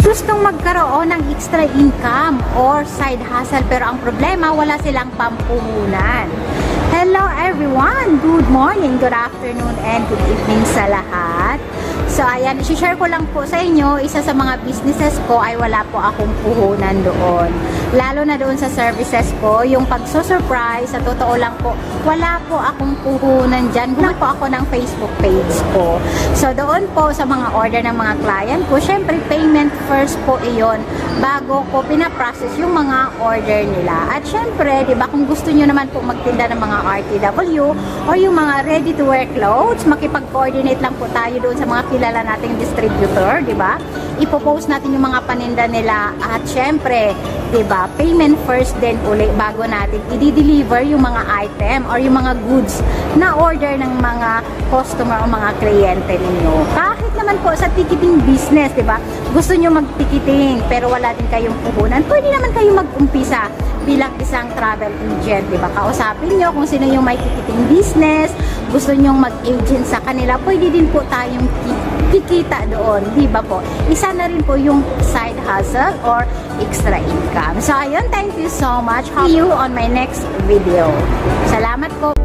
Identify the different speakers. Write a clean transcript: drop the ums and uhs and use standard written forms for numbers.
Speaker 1: gustong magkaroon ng extra income or side hustle, pero ang problema, wala silang pampuhunan. Hello everyone! Good morning, good afternoon, and good evening sa lahat. So ayan, isi-share ko lang po sa inyo, isa sa mga businesses ko ay wala po akong puhunan doon. Lalo na doon sa services ko, yung pagsusurprise, sa totoo lang po, wala po akong puhunan dyan. Gumawa po ako ng Facebook page ko. So doon po sa mga order ng mga client ko, syempre payment first po iyon bago ko pinaprocess yung mga order nila. At syempre, di ba, kung gusto nyo naman po magtinda ng mga RTW o yung mga ready-to-wear clothes, makipag-coordinate lang po tayo doon sa mga kilala nating distributor, di ba? Ipo-post natin yung mga paninda nila at syempre, di ba, payment first din uli bago natin i-deliver yung mga item or yung mga goods na order ng mga customer o mga kliyente ninyo. Kahit naman po sa ticketing business, di ba? Gusto nyo mag-ticketing pero wala din kayong puhunan, pwede naman kayo mag-umpisa bilang isang travel agent, di ba? Kausapin nyo kung sino yung may ticketing business, gusto nyong mag-agent sa kanila, pwede din po tayong kikita doon, di ba po? Isa na rin po yung side hustle or extra income. So, ayun, thank you so much. See you on my next video. Salamat po.